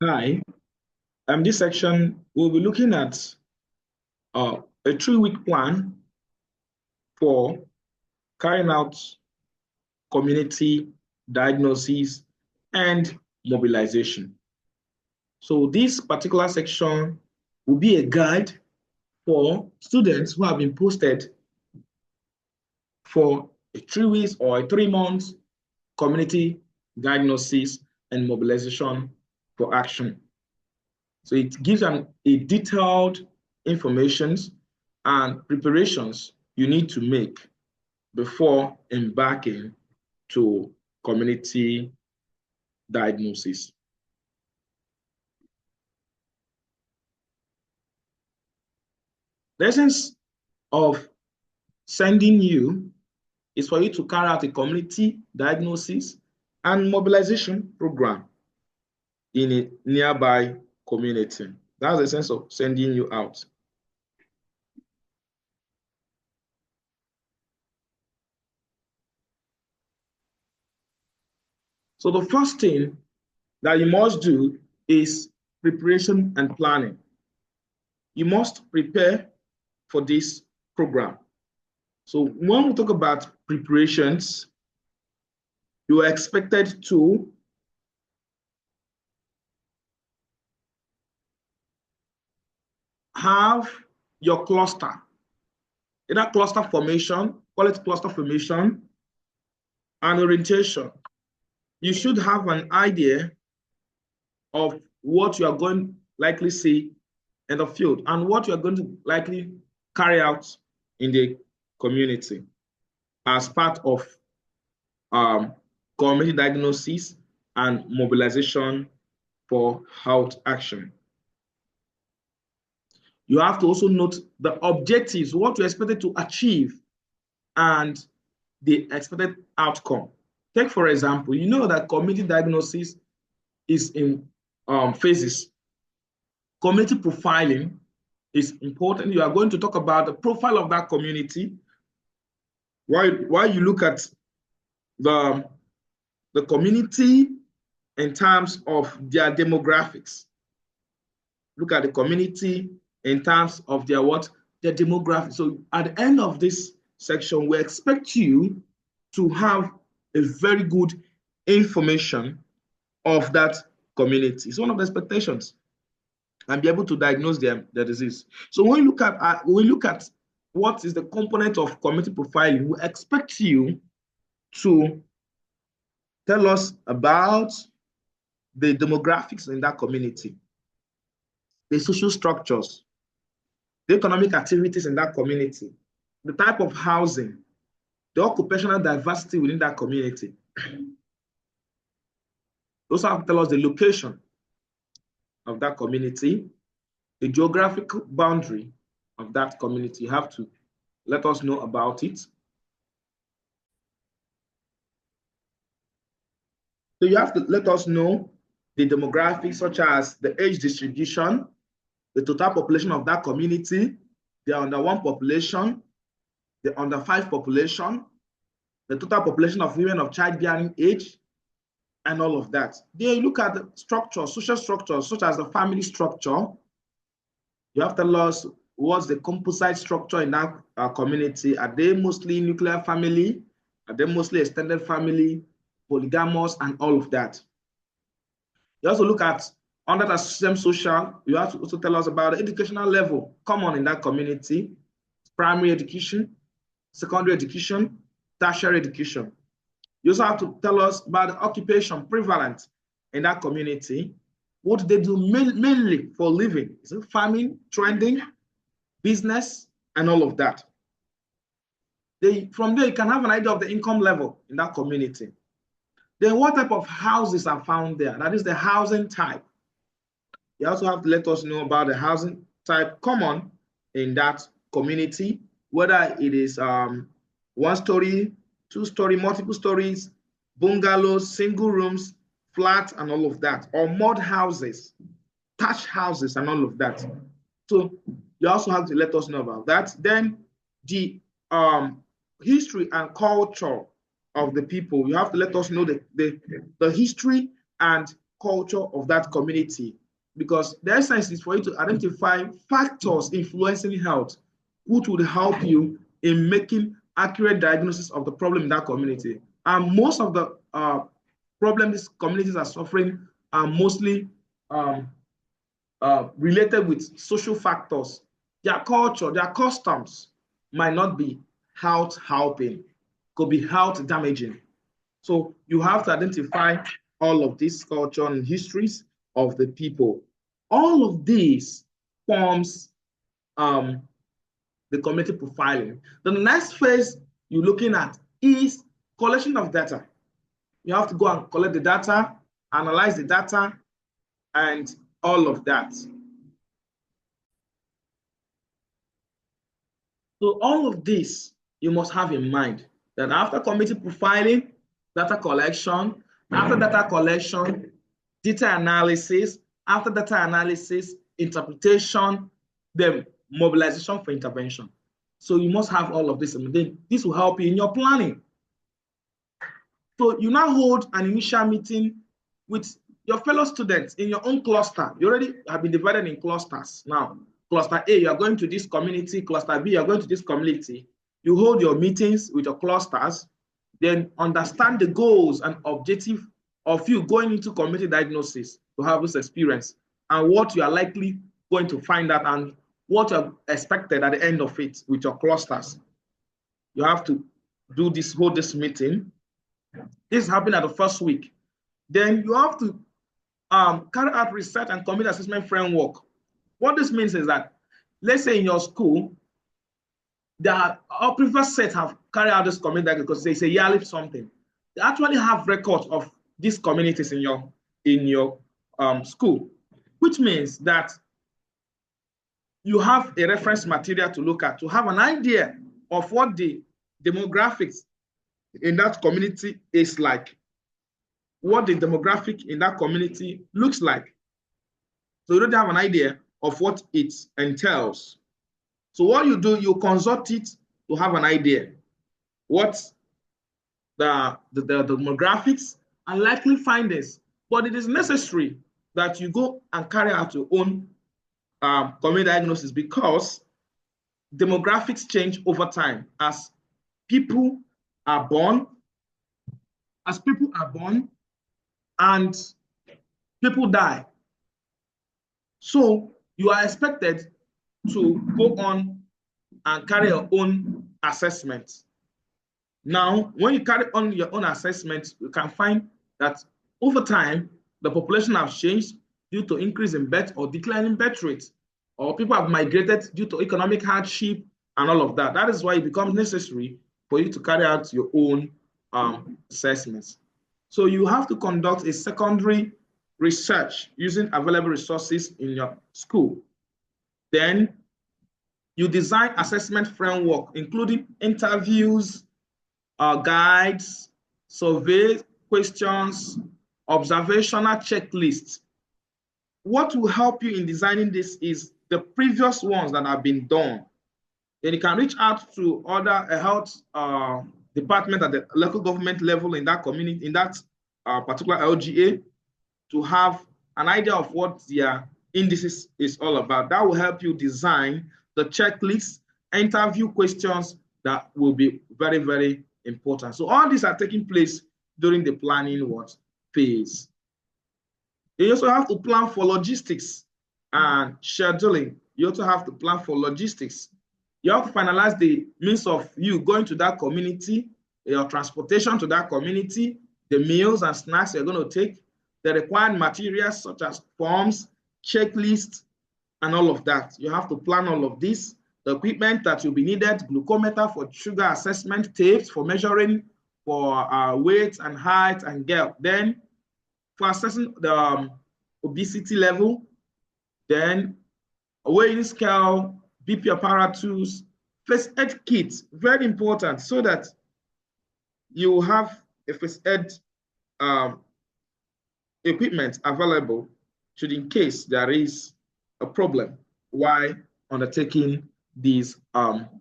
Hi, this section we'll be looking at a 3-week plan for carrying out community diagnosis and mobilization. So this particular section will be a guide for students who have been posted for a 3 weeks or a 3 months community diagnosis and mobilization for action. So it gives a detailed information and preparations you need to make before embarking to community diagnosis. The essence of sending you is for you to carry out a community diagnosis and mobilization program in a nearby community. That's the sense of sending you out. So the first thing that you must do is preparation and planning. You must prepare for this program. So when we talk about preparations, you are expected to have your cluster, either cluster formation, call it cluster formation, and orientation. You should have an idea of what you are going to likely see in the field and what you are going to likely carry out in the community as part of community diagnosis and mobilization for health action. You have to also note the objectives, what you're expected to achieve, and the expected outcome. Take, for example, you know that community diagnosis is in phases. Community profiling is important. You are going to talk about the profile of that community. While you look at the community in terms of their demographics. Look at the community in terms of their what? Their demographics. So at the end of this section, we expect you to have a very good information of that community. It's one of the expectations, and be able to diagnose the disease. So when we look at what is the component of community profiling, we expect you to tell us about the demographics in that community, the social structures, the economic activities in that community, the type of housing, the occupational diversity within that community. Also have to tell us the location of that community, the geographical boundary of that community. You have to let us know about it. So you have to let us know the demographics, such as the age distribution, the total population of that community, the under 1 population, the under 5 population, the total population of women of childbearing age, and all of that. Then you look at the structure, social structures, such as the family structure. You have to tell us what's the composite structure in that community. Are they mostly nuclear family? Are they mostly extended family, polygamous, and all of that? You also look at under the system social, you have to also tell us about the educational level common in that community, primary education, secondary education, tertiary education. You also have to tell us about the occupation prevalent in that community. What they do mainly for living. Is it farming, trending, business, and all of that. From there, you can have an idea of the income level in that community. Then what type of houses are found there? That is the housing type. You also have to let us know about the housing type common in that community, whether it is 1-story, 2-story, multiple stories, bungalows, single rooms, flats, and all of that, or mud houses, thatch houses, and all of that. So you also have to let us know about that. Then the history and culture of the people. You have to let us know the history and culture of that community, because the essence is for you to identify factors influencing health, which would help you in making accurate diagnosis of the problem in that community. And most of the problems these communities are suffering are mostly related with social factors. Their culture, their customs might not be health helping, could be health damaging. So you have to identify all of these culture and histories of the people. All of these forms the community profiling. The next phase you're looking at is collection of data. You have to go and collect the data, analyze the data, and all of that. So all of this you must have in mind that after community profiling, data collection, after data collection, data analysis, after data analysis, interpretation, then mobilization for intervention. So you must have all of this, and then this will help you in your planning. So you now hold an initial meeting with your fellow students in your own cluster. You already have been divided in clusters. Now, cluster A, you are going to this community. Cluster B, you are going to this community. You hold your meetings with your clusters, then understand the goals and objective of you going into community diagnosis to have this experience and what you are likely going to find out and what you are expected at the end of it with your clusters. You have to do this, hold this meeting. This happened at the first week. Then you have to carry out research and community assessment framework. What this means is that, let's say in your school, our previous set have carried out this community because they say yearly something. They actually have records of these communities in your school, which means that you have a reference material to look at to have an idea of what the demographics in that community is like, what the demographic in that community looks like. So you don't have an idea of what it entails. So what you do, you consult it to have an idea what the demographics and likely findings. But it is necessary that you go and carry out your own community diagnosis, because demographics change over time as people are born, and people die. So you are expected to go on and carry your own assessment. Now, when you carry on your own assessment, you can find that over time, the population has changed due to increase in birth or decline in birth rate, or people have migrated due to economic hardship and all of that. That is why it becomes necessary for you to carry out your own assessments. So you have to conduct a secondary research using available resources in your school. Then you design assessment framework, including interviews, guides, survey questions, observational checklists. What will help you in designing this is the previous ones that have been done. Then you can reach out to other health department at the local government level in that community, in that particular LGA, to have an idea of what their indices is all about. That will help you design the checklist, interview questions that will be very, very important. So all these are taking place during the planning phase. You also have to plan for logistics and scheduling. You also have to plan for logistics. You have to finalize the means of you going to that community, your transportation to that community, the meals and snacks you're going to take, the required materials such as forms, checklists, and all of that. You have to plan all of this. The equipment that will be needed, glucometer for sugar assessment, tapes for measuring for weight and height and gait. Then for assessing the obesity level, then a weighing scale, BP apparatus, first aid kit, very important, so that you have a first aid equipment available should in case there is a problem while undertaking this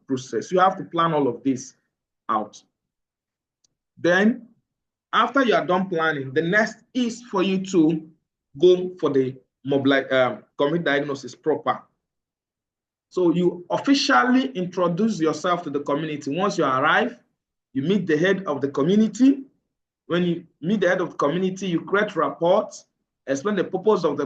process. You have to plan all of this out. Then after you are done planning, the next is for you to go for the community diagnosis proper. So you officially introduce yourself to the community. Once you arrive, you meet the head of the community. When you meet the head of the community, you create reports, explain the purpose of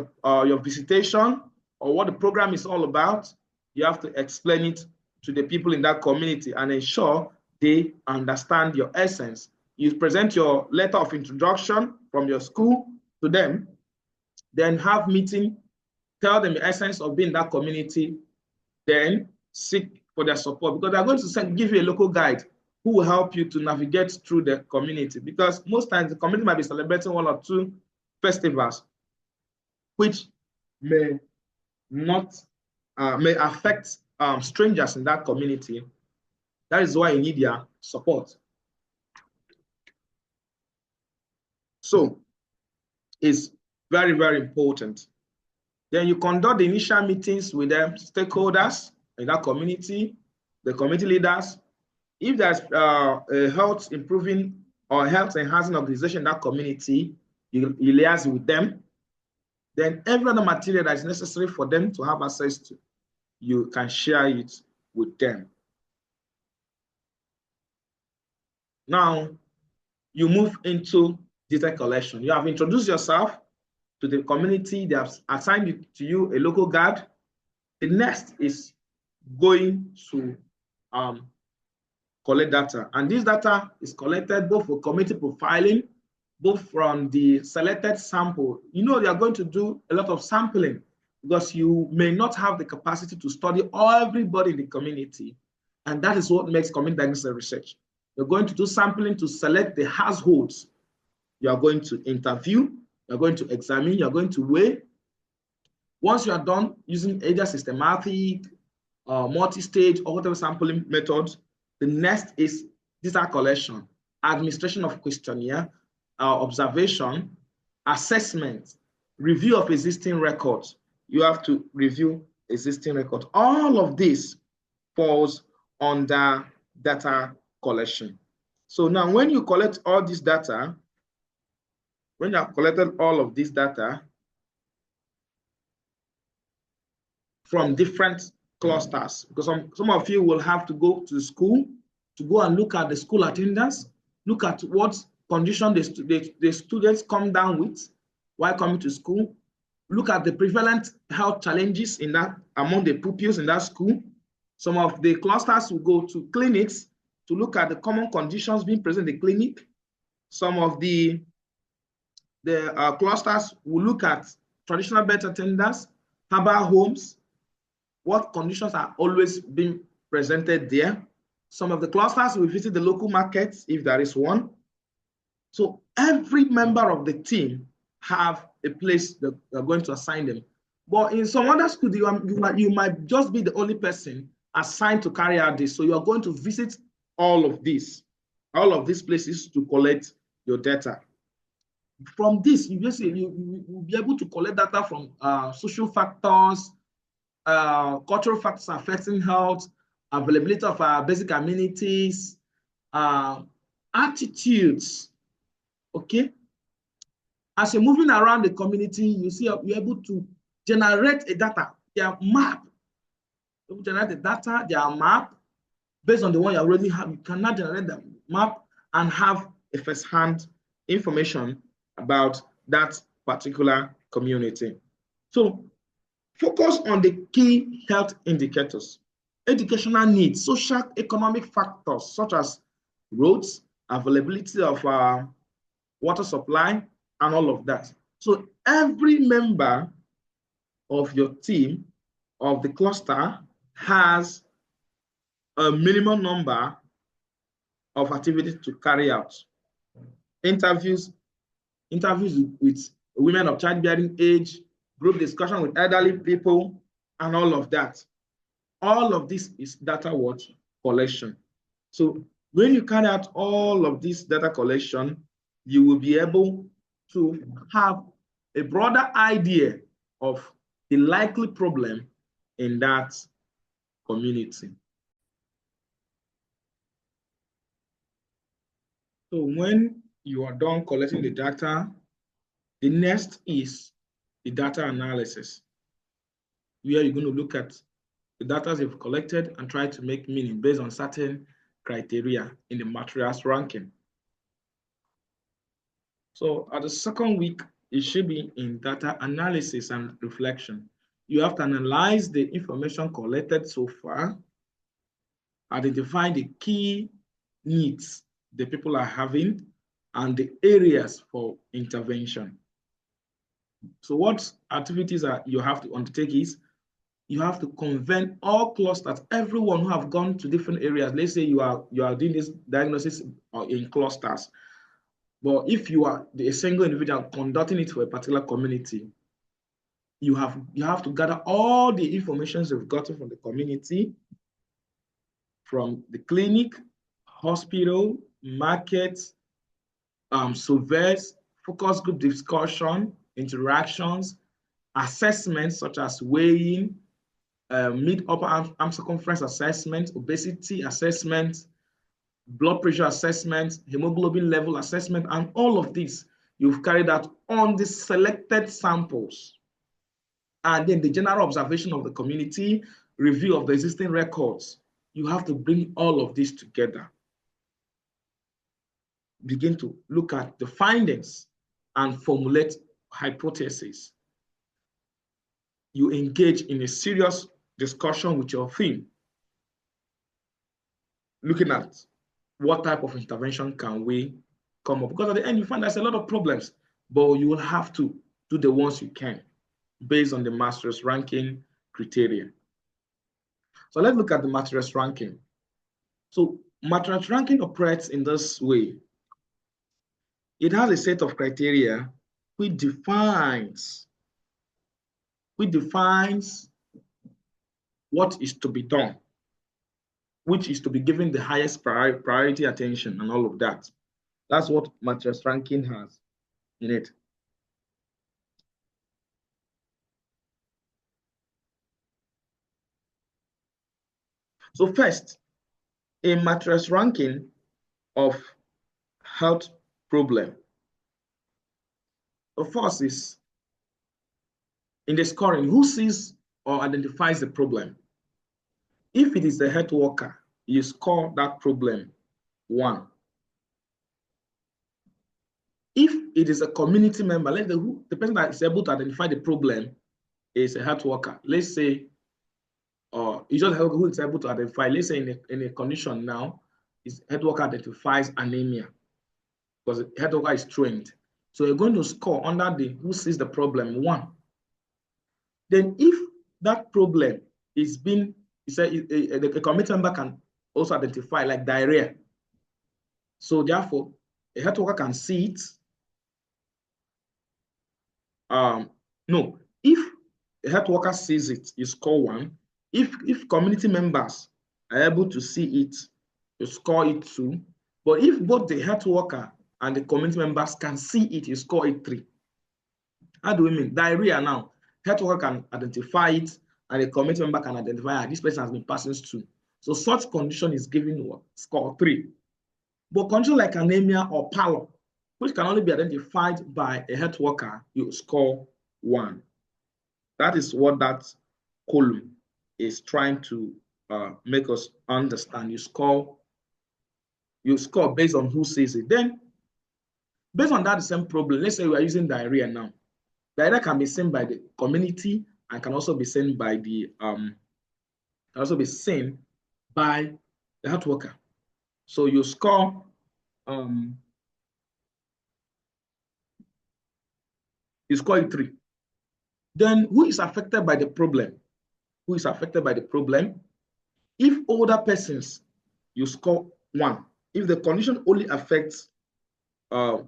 your visitation or what the program is all about. You have to explain it to the people in that community and ensure they understand your essence. You present your letter of introduction from your school to them, then have meeting, tell them the essence of being in that community, then seek for their support, because they're going to give you a local guide who will help you to navigate through the community, because most times the community might be celebrating 1 or 2 festivals, which may not may affect strangers in that community. That is why you need their support. So it's very, very important. Then you conduct the initial meetings with the stakeholders in that community, the community leaders. If there's a health improving or health enhancing organization in that community, you liaise with them. Then every other material that is necessary for them to have access to, you can share it with them. Now, you move into data collection. You have introduced yourself to the community. They have assigned to you a local guard. The next is going to collect data. And this data is collected both for community profiling, both from the selected sample. You know, they are going to do a lot of sampling because you may not have the capacity to study everybody in the community. And that is what makes community diagnosis research. You're going to do sampling to select the households. You are going to interview, you're going to examine, you're going to weigh. Once you are done using either systematic, multi-stage, or whatever sampling method, the next is data collection, administration of questionnaire, observation, assessment, review of existing records. You have to review existing records. All of this falls under data collection. So now when you collect all this data, when you have collected all of this data from different clusters, because some of you will have to go to school to go and look at the school attendance, look at what condition the students come down with while coming to school, look at the prevalent health challenges in that among the pupils in that school. Some of the clusters will go to clinics to look at the common conditions being present in the clinic. Some of the clusters will look at traditional birth attendants, herbal homes, what conditions are always being presented there. Some of the clusters will visit the local markets if there is one. So every member of the team have a place that you're going to assign them. But in some other schools, you might just be the only person assigned to carry out this. So you are going to visit all of these places to collect your data. From this, you will be able to collect data from social factors, cultural factors affecting health, availability of basic amenities, attitudes. Okay. As you're moving around the community, you see you're able to generate a data, their map. You generate the data, their map, based on the one you already have. You cannot generate the map and have a first-hand information about that particular community. So focus on the key health indicators, educational needs, social economic factors such as roads, availability of water supply, and all of that. So every member of your team, of the cluster, has a minimum number of activities to carry out. Interviews with women of childbearing age, group discussion with elderly people, and all of that. All of this is data collection. So when you carry out all of this data collection, you will be able to have a broader idea of the likely problem in that community. So when you are done collecting the data, the next is the data analysis, where you're going to look at the data you've collected and try to make meaning based on certain criteria in the materials ranking. So at the second week, it should be in data analysis and reflection. You have to analyze the information collected so far, identify the key needs the people are having, and the areas for intervention. So what activities you have to undertake is, you have to convene all clusters, everyone who have gone to different areas. Let's say you are doing this diagnosis in clusters, but if you are a single individual conducting it for a particular community, you have to gather all the information you've gotten from the community, from the clinic, hospital, markets, surveys, focus group discussion, interactions, assessments such as weighing, mid-upper arm circumference assessment, obesity assessment, blood pressure assessment, hemoglobin level assessment, and all of this you've carried out on the selected samples. And then the general observation of the community, review of the existing records. You have to bring all of this together. Begin to look at the findings and formulate hypotheses. You engage in a serious discussion with your team, looking at what type of intervention can we come up. Because at the end, you find there's a lot of problems, but you will have to do the ones you can based on the master's ranking criteria. So let's look at the master's ranking. So master's ranking operates in this way. It has a set of criteria which defines what is to be done, which is to be given the highest priority attention and all of that. That's what master's ranking has in it. So first, a master's ranking of health problem. The first is in the scoring, who sees or identifies the problem? If it is the health worker, you score that problem 1. If it is a community member, the person that is able to identify the problem is a health worker. Let's say, it's just who is able to identify. Let's say in a condition now, is health worker identifies anemia because the health worker is trained. So you're going to score under the who sees the problem 1. Then if that problem is being, a community member can also identify like diarrhea. So therefore, a health worker can see it. No, if a health worker sees it, you score 1. If community members are able to see it, you score it 2. But if both the health worker and the community members can see it, you score it 3. How do we mean? Diarrhea now, health worker can identify it, and the community member can identify this person has been passing through. So such condition is given what? Score 3. But condition like anemia or pallor, which can only be identified by a health worker, you score 1. That is what that column is trying to make us understand. You score based on who sees it. Then, based on that same problem, let's say we are using diarrhea now. Diarrhea can be seen by the community and can also be seen by the health worker. So you score it 3. Then who is affected by the problem? Who is affected by the problem? If older persons, you score 1. If the condition only affects the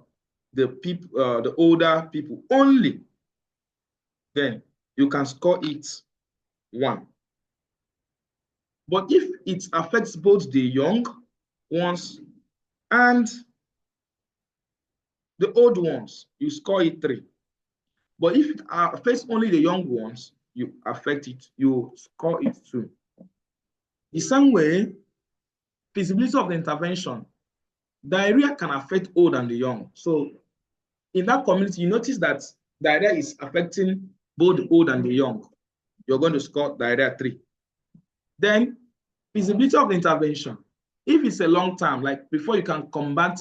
older people only, then you can score it 1. But if it affects both the young ones and the old ones, you score it 3. But if it affects only the young ones, you score it 2. The same way, feasibility of the intervention, diarrhea can affect old and the young. So in that community, you notice that diarrhea is affecting both the old and the young, you're going to score diarrhea 3. Then feasibility of the intervention. If it's a long term, like before you can combat,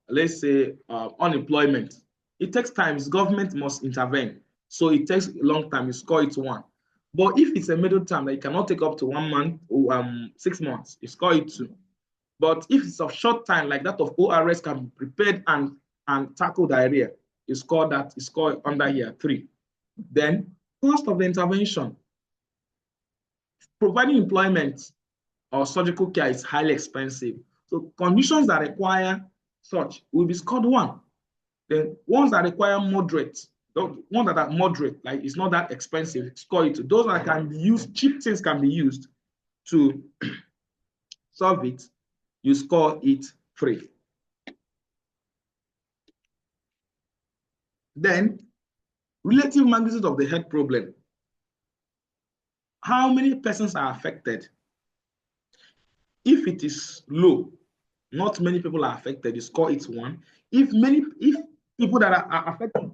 let's say, unemployment, it takes time. Government must intervene. So it takes a long time. You score it 1. But if it's a middle term that you cannot take up to 1 month or 6 months, you score it 2. But if it's of short time, like that of ORS, can be prepared and tackle diarrhea, you score that, you score under here 3. Then cost of the intervention. Providing employment or surgical care is highly expensive. So conditions that require such will be scored 1. Then ones that require moderate, the ones that are moderate, like it's not that expensive, score it 2. Those that can be used, cheap things can be used to solve it, you score it 3. Then relative magnitude of the health problem. How many persons are affected? If it is low, not many people are affected, you score it 1. If people that are affected,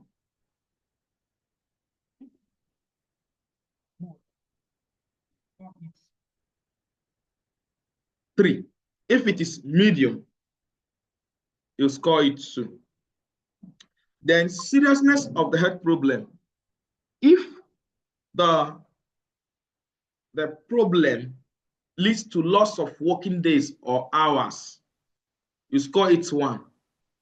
3. If it is medium, you score it 2. Then seriousness of the health problem. If the problem leads to loss of working days or hours, you score it 1.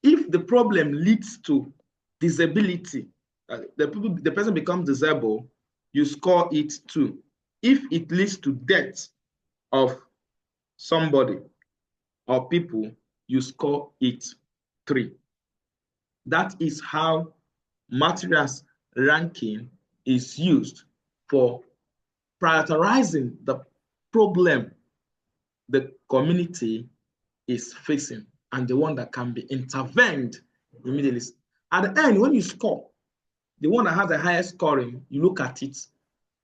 If the problem leads to disability, the person becomes disabled, you score it 2. If it leads to death of somebody or people, you score it 3. That is how materials ranking is used for prioritizing the problem the community is facing and the one that can be intervened immediately. At the end, when you score, the one that has the highest scoring, you look at it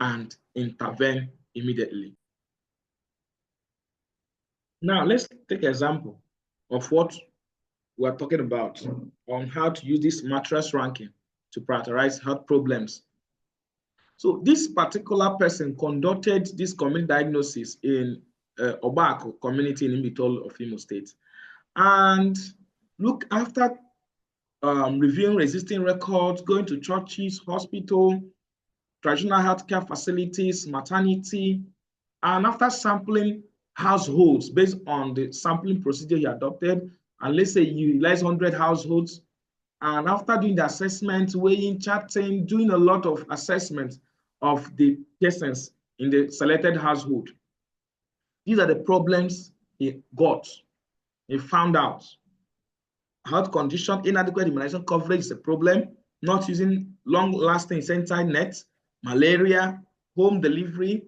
and intervene immediately. Now, let's take an example of what we're talking about on how to use this matrix ranking to prioritize health problems. So this particular person conducted this community diagnosis in Obako community in Imbitol of Imo State. And look, after reviewing existing records, going to churches, hospital, traditional healthcare facilities, maternity, and after sampling households based on the sampling procedure he adopted, and let's say you utilize 100 households, and after doing the assessment, weighing, chatting, doing a lot of assessment of the persons in the selected household, these are the problems he got. He found out health condition, inadequate immunization coverage is a problem, not using long-lasting insecticide nets, malaria, home delivery,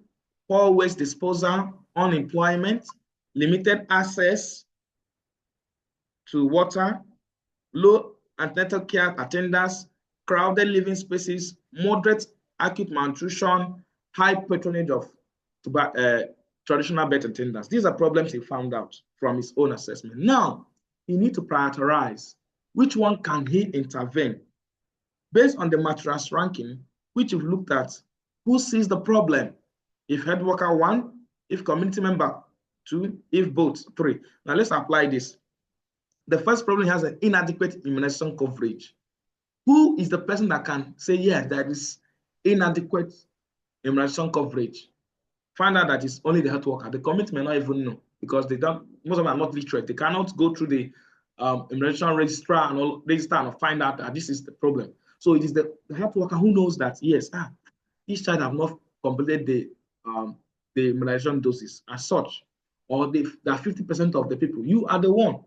poor waste disposal, unemployment, limited access to water, low antenatal care attendance, crowded living spaces, moderate acute malnutrition, high patronage of traditional birth attendants. These are problems he found out from his own assessment. Now, he needs to prioritize which one can he intervene based on the mattress ranking, which you've looked at. Who sees the problem? If head worker 1, if community member 2, if both 3. Now let's apply this. The first problem has an inadequate immunization coverage. Who is the person that can say, yes, there is inadequate immunization coverage? Find out that it's only the health worker. The community may not even know because they don't. Most of them are not literate. They cannot go through the immunization registrar and all register and find out that this is the problem. So it is the health worker who knows that yes, this child have not completed the immunization doses as such, or that 50% of the people. You are the one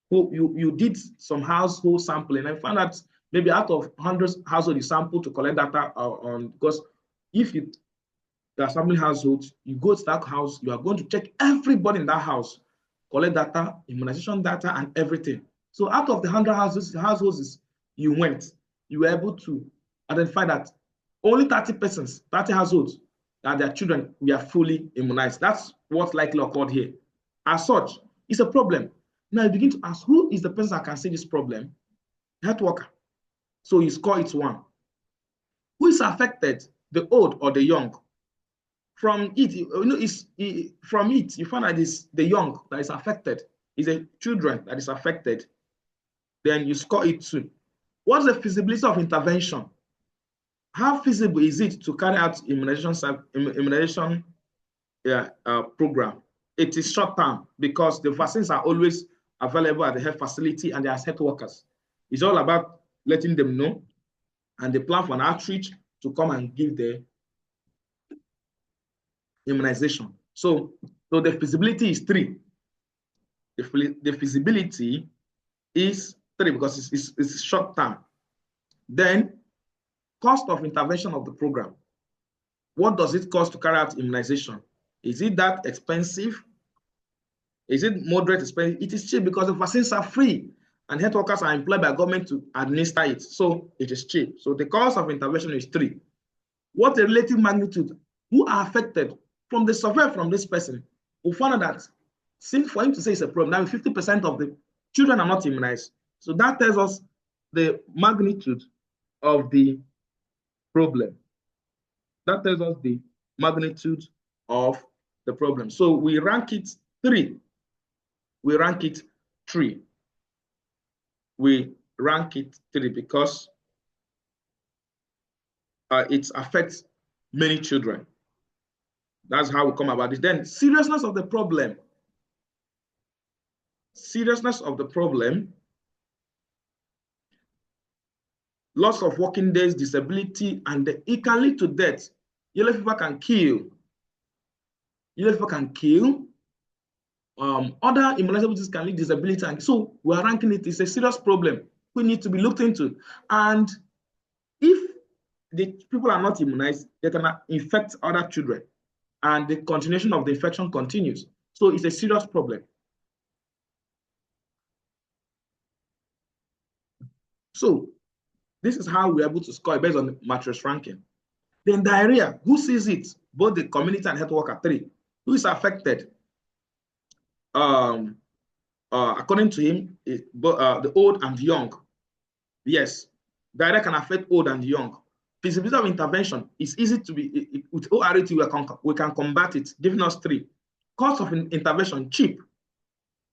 who you did some household sampling and found out maybe out of hundreds household you sample to collect data on, because if you there are sampling households, you go to that house, you are going to check everybody in that house, collect data, immunization data, and everything. So out of the 100 households you went, you were able to identify that only 30 persons, 30 households, that their children were fully immunized. That's what likely occurred here. As such, it's a problem. Now you begin to ask, who is the person that can see this problem? Health worker. So you score it 1. Who is affected? The old or the young? From it, from it, you find that it's the young that is affected. It's the children that is affected. Then you score it too. What's the feasibility of intervention? How feasible is it to carry out immunization program? It is short term because the vaccines are always available at the health facility and they are health workers. It's all about letting them know, and they plan for an outreach to come and give the immunization. So the feasibility is 3. The feasibility is 3 because it's short term. Then cost of intervention of the program. What does it cost to carry out immunization? Is it that expensive? Is it moderate expensive? It is cheap because the vaccines are free and health workers are employed by government to administer it. So it is cheap. So the cost of intervention is 3. What the relative magnitude? Who are affected? From the survey from this person, we found out that since for him to say it's a problem, now 50% of the children are not immunized. So that tells us the magnitude of the problem. That tells us the magnitude of the problem. So we rank it 3. We rank it 3. We rank it 3 because it affects many children. That's how we come about it. Then seriousness of the problem. Seriousness of the problem. Loss of working days, disability, and it can lead to death. Yellow fever can kill. Yellow fever can kill. Other immunizable diseases can lead to disability. And so we are ranking it. It's a serious problem. We need to be looked into. And if the people are not immunized, they can infect other children. And the continuation of the infection continues. So it's a serious problem. So this is how we're able to score based on the matrix ranking. Then diarrhea, who sees it? Both the community and health worker. 3. Who is affected? According to him, the old and young. Yes, diarrhea can affect old and young. Feasibility of intervention is easy to be, with ORT, we can combat it, giving us 3. Cost of intervention, cheap.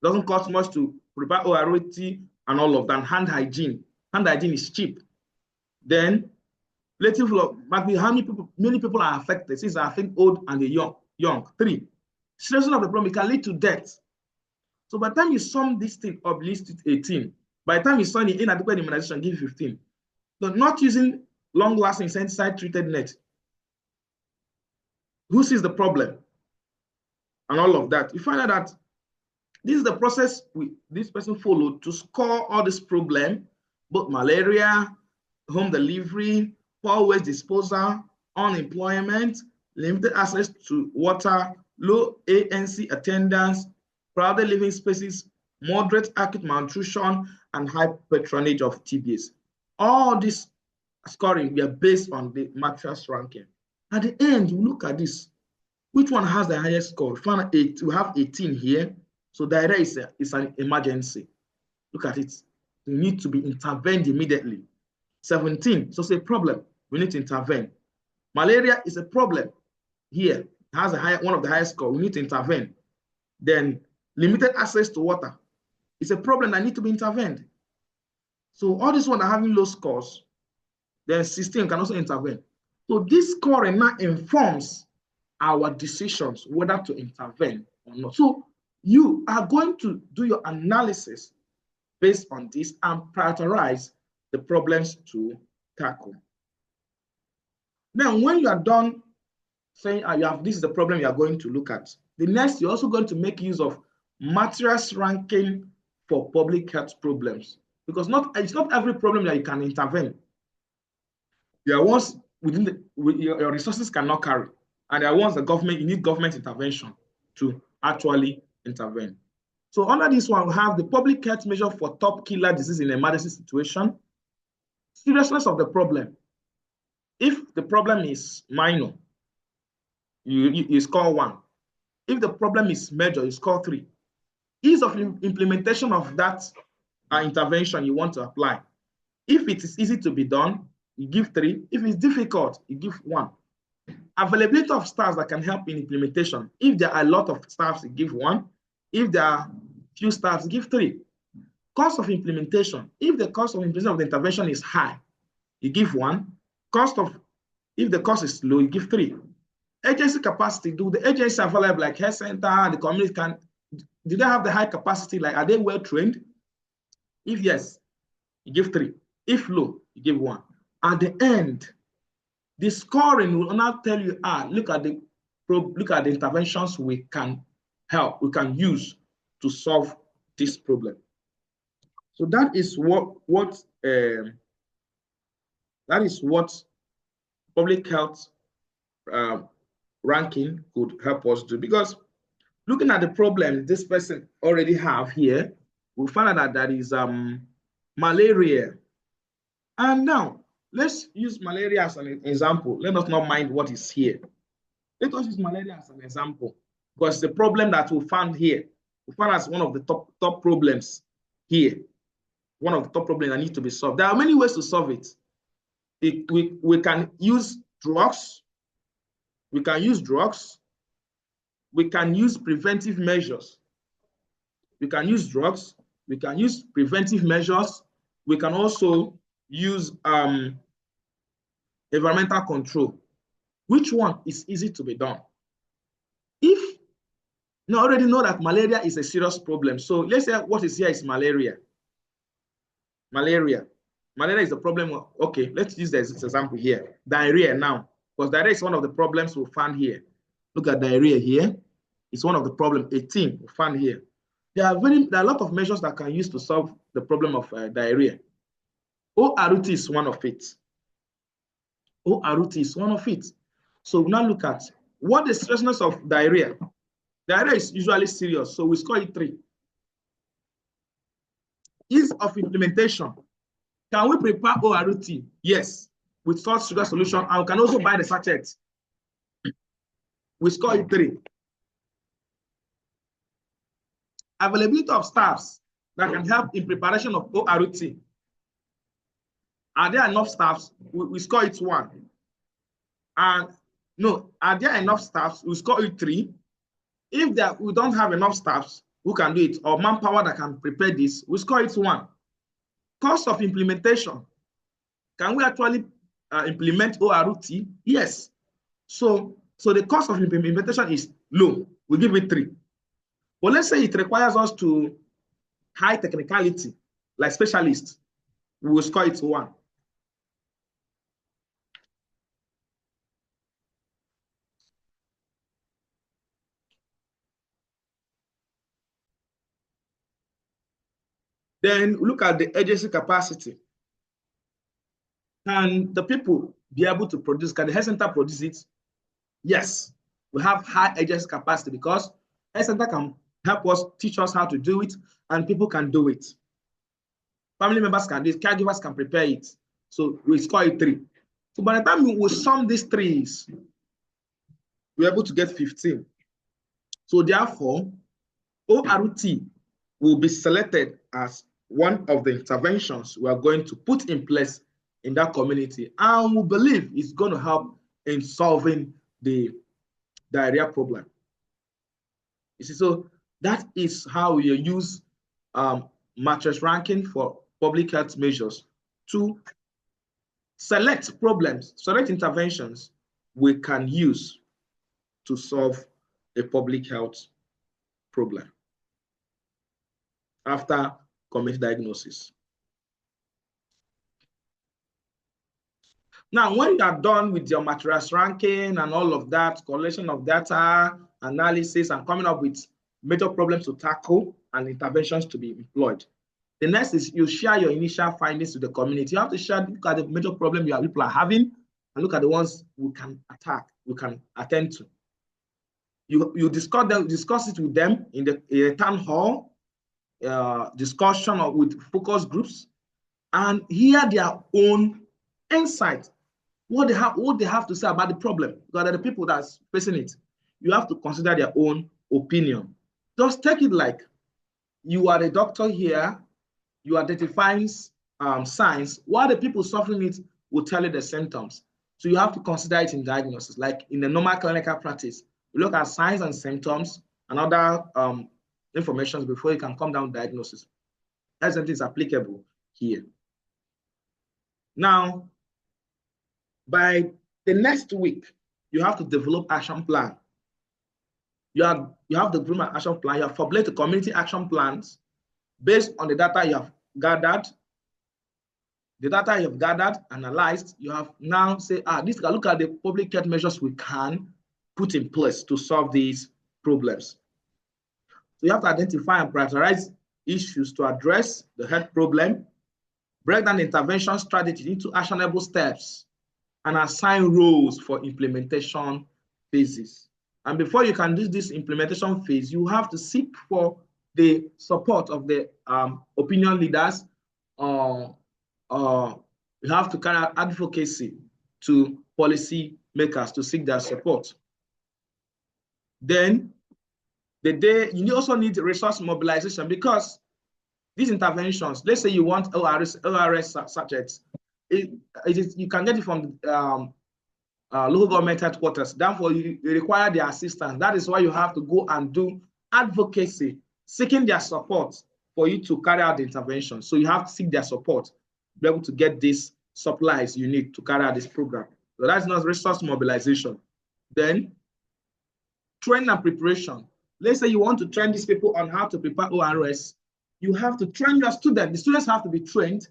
Doesn't cost much to prepare ORT and all of that. Hand hygiene. Hand hygiene is cheap. Then, relative of how many people are affected. Since I think old and the young. 3. Seriousness of the problem, it can lead to death. So by the time you sum this thing up, list it 18. By the time you sum the inadequate immunization, give 15. So not using long-lasting insecticide-treated net. Who sees the problem? And all of that. You find out that this is the process this person followed to score all this problem, both malaria, home delivery, poor waste disposal, unemployment, limited access to water, low ANC attendance, crowded living spaces, moderate acute malnutrition, and high patronage of TBS. All this scoring, we are based on the matrix ranking. At the end, you look at this. Which one has the highest score? We have 18 here. So diarrhea is an emergency. Look at it. You need to be intervened immediately. 17, so it's a problem. We need to intervene. Malaria is a problem. Here, it has one of the highest score. We need to intervene. Then limited access to water. It's a problem that needs to be intervened. So all these ones are having low scores. Then 16 can also intervene. So this scoring now informs our decisions whether to intervene or not. So you are going to do your analysis based on this and prioritize the problems to tackle. Now, when you are done saying this is the problem you are going to look at, the next you're also going to make use of matrix ranking for public health problems, because it's not every problem that you can intervene. There are ones your resources cannot carry, and there are ones you need government intervention to actually intervene. So under this one, we have the public health measure for top killer disease in emergency situation. Seriousness of the problem. If the problem is minor, you score 1. If the problem is major, you score 3. Ease of implementation of that intervention you want to apply. If it is easy to be done, you give 3. If it's difficult, you give 1. Availability of staffs that can help in implementation. If there are a lot of staffs, you give 1. If there are few staffs, you give 3. Cost of implementation. If the cost of implementation of the intervention is high, you give 1. If the cost is low, you give 3. Agency capacity. Do the agency available like health center, the community do they have the high capacity? Like, are they well trained? If yes, you give 3. If low, you give 1. At the end, the scoring will not tell you, look at the interventions we can use to solve this problem. So that is what public health ranking could help us do. Because looking at the problem this person already have here, we find out that that is malaria. And now let's use malaria as an example. Let us not mind what is here. Let us use malaria as an example, because the problem that we found here, we found as one of the top problems here. One of the top problems that need to be solved. There are many ways to solve it. We can use drugs. We can use drugs. We can use preventive measures. We can use drugs. We can use preventive measures. We can also use environmental control. Which one is easy to be done? If you already know that malaria is a serious problem, so let's say what is here is malaria. Malaria is the problem. Okay, let's use this example here. Diarrhea now, because diarrhea is one of the problems we found here. Look at diarrhea here. It's one of the problems, 18 we found here. There are a lot of measures that can use to solve the problem of diarrhea. ORT is one of it. ORT is one of it. So we now look at what the seriousness of diarrhea. Diarrhea is usually serious, so we score it 3. Ease of implementation. Can we prepare ORT? Yes, with salt sugar solution, and we can also buy the sachet. We score it 3. Availability of staffs that can help in preparation of ORT. Are there enough staffs? We score it 1. And no, are there enough staffs? We score it 3. If we don't have enough staffs who can do it, or manpower that can prepare this, we score it 1. Cost of implementation. Can we actually implement ORT? Yes. So the cost of implementation is low. We give it 3. But let's say it requires us to high technicality, like specialists. We will score it 1. Then look at the agency capacity. Can the people be able to produce? Can the health center produce it? Yes. We have high agency capacity because health center can help us, teach us how to do it, and people can do it. Family members can do it, caregivers can prepare it. So we score it 3. So by the time we sum these 3s, we're able to get 15. So therefore, ORT will be selected as one of the interventions we are going to put in place in that community, and we believe it's going to help in solving the diarrhea problem. You see, so that is how we use matrix ranking for public health measures to select problems, select interventions we can use to solve a public health problem after community diagnosis. Now, when you are done with your matrix ranking and all of that, collection of data, analysis, and coming up with major problems to tackle and interventions to be employed, the next is you share your initial findings to the community. You have to share, look at the major problem your people are having, and look at the ones we can attack, we can attend to. You discuss it with them in the town hall, discussion or with focus groups, and hear their own insight, what they have to say about the problem. Because they're the people that's facing it. You have to consider their own opinion. Just take it like you are the doctor here, you are identifying signs. What are the people suffering it? will tell you the symptoms. So you have to consider it in diagnosis. Like in the normal clinical practice, you look at signs and symptoms and other information before you can come down with diagnosis. That's something is applicable here. Now, by the next week, you have to develop action plan. You have the development action plan. You have formulated community action plans based on the data you have gathered. The data you have gathered, analyzed, you have now say, look at the public health measures we can put in place to solve these problems. So you have to identify and prioritize issues to address the health problem, break down the intervention strategy into actionable steps, and assign roles for implementation phases. And before you can do this implementation phase, you have to seek for the support of the opinion leaders. You have to carry out advocacy to policy makers to seek their support. Then you also need resource mobilization, because these interventions, let's say you want ORS subjects, you can get it from local government headquarters. Therefore, you require their assistance. That is why you have to go and do advocacy, seeking their support for you to carry out the intervention. So you have to seek their support to be able to get these supplies you need to carry out this program. So that's not resource mobilization. Then training and preparation. Let's say you want to train these people on how to prepare ORS. You have to train your students. The students have to be trained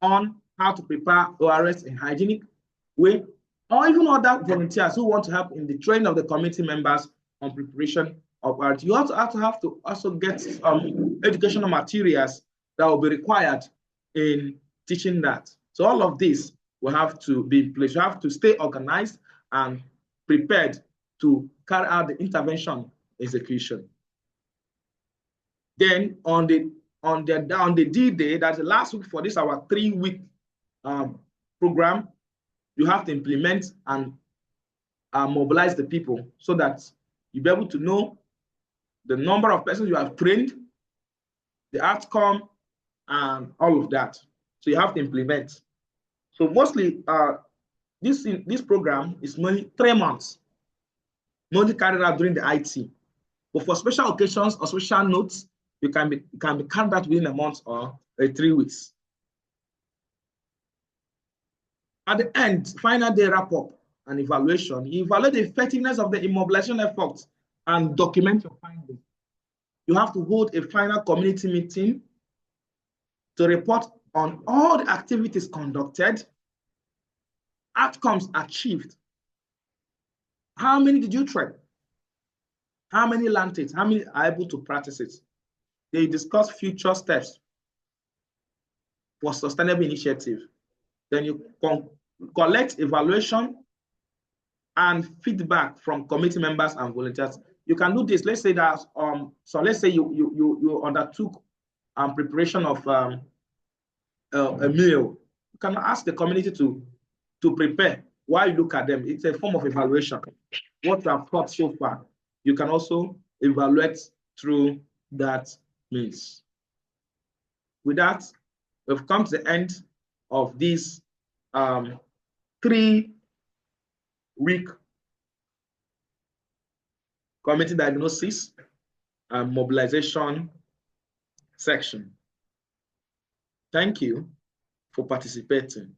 on how to prepare ORS in hygienic way, or even other volunteers who want to help in the training of the community members on preparation of ORS. You also have to also get educational materials that will be required in teaching that. So all of this will have to be in place. You have to stay organized and prepared to carry out the intervention execution. Then on the D day, that's the last week for this our 3-week program, you have to implement and mobilize the people so that you'll be able to know the number of persons you have trained, the outcome, and all of that. So you have to implement. So mostly this program is only 3 months, mostly carried out during the IT. But for special occasions or special notes, you can be carried out within a month or 3 weeks. At the end, final day wrap-up and evaluation. You evaluate the effectiveness of the immobilization efforts and document your findings. You have to hold a final community meeting to report on all the activities conducted, outcomes achieved. How many did you train? How many learned it? How many are able to practice it? They discuss future steps for sustainable initiative. Then you collect evaluation and feedback from committee members and volunteers. You can do this. Let's say that so let's say you undertook preparation of a meal. You can ask the community to prepare while you look at them. It's a form of evaluation. What you have taught so far, you can also evaluate through that means. With that, we've come to the end of this 3-week community diagnosis and mobilization section. Thank you for participating.